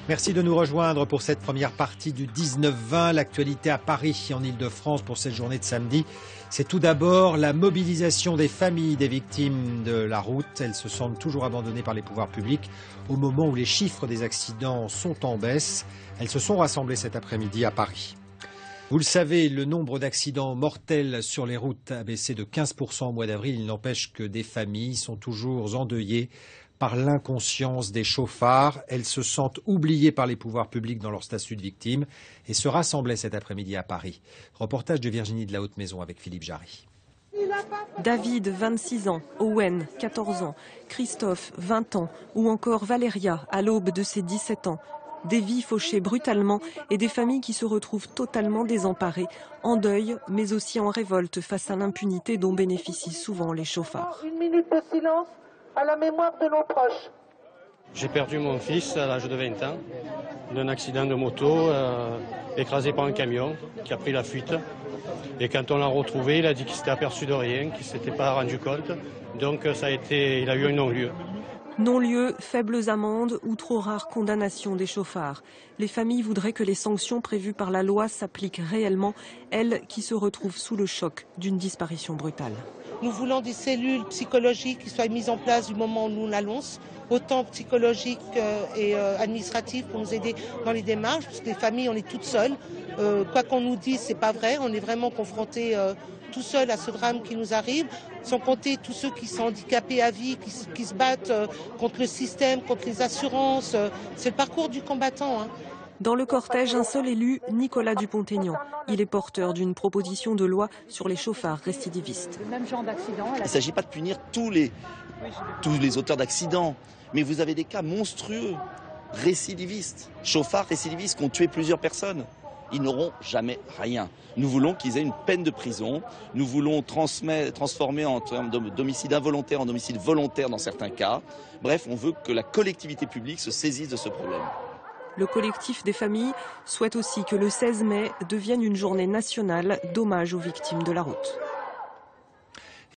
Merci de nous rejoindre pour cette première partie du 19-20. L'actualité à Paris, en Ile-de-France, pour cette journée de samedi. C'est tout d'abord la mobilisation des familles des victimes de la route. Elles se sentent toujours abandonnées par les pouvoirs publics au moment où les chiffres des accidents sont en baisse. Elles se sont rassemblées cet après-midi à Paris. Vous le savez, le nombre d'accidents mortels sur les routes a baissé de 15% au mois d'avril. Il n'empêche que des familles sont toujours endeuillées par l'inconscience des chauffards. Elles se sentent oubliées par les pouvoirs publics dans leur statut de victime et se rassemblaient cet après-midi à Paris. Reportage de Virginie de la Haute-Maison avec Philippe Jarry. David, 26 ans, Owen, 14 ans, Christophe, 20 ans, ou encore Valéria, à l'aube de ses 17 ans. Des vies fauchées brutalement et des familles qui se retrouvent totalement désemparées, en deuil, mais aussi en révolte face à l'impunité dont bénéficient souvent les chauffards. Une minute de silence à la mémoire de nos proches. J'ai perdu mon fils à l'âge de 20 ans d'un accident de moto écrasé par un camion qui a pris la fuite. Et quand on l'a retrouvé, il a dit qu'il s'était aperçu de rien, qu'il ne s'était pas rendu compte. Donc il a eu un non-lieu. Non-lieu, faibles amendes ou trop rares condamnations des chauffards. Les familles voudraient que les sanctions prévues par la loi s'appliquent réellement, elles qui se retrouvent sous le choc d'une disparition brutale. Nous voulons des cellules psychologiques qui soient mises en place du moment où nous l'annoncons, autant psychologiques et administratives pour nous aider dans les démarches, parce que les familles, on est toutes seules. Quoi qu'on nous dise, c'est pas vrai, on est vraiment confrontés tout seuls à ce drame qui nous arrive, sans compter tous ceux qui sont handicapés à vie, qui se battent contre le système, contre les assurances. C'est le parcours du combattant. Dans le cortège, un seul élu, Nicolas Dupont-Aignan. Il est porteur d'une proposition de loi sur les chauffards récidivistes. Il ne s'agit pas de punir tous les auteurs d'accidents, mais vous avez des cas monstrueux, récidivistes, chauffards récidivistes qui ont tué plusieurs personnes. Ils n'auront jamais rien. Nous voulons qu'ils aient une peine de prison. Nous voulons transformer en termes d'homicide involontaire en homicide volontaire dans certains cas. Bref, on veut que la collectivité publique se saisisse de ce problème. Le collectif des familles souhaite aussi que le 16 mai devienne une journée nationale d'hommage aux victimes de la route.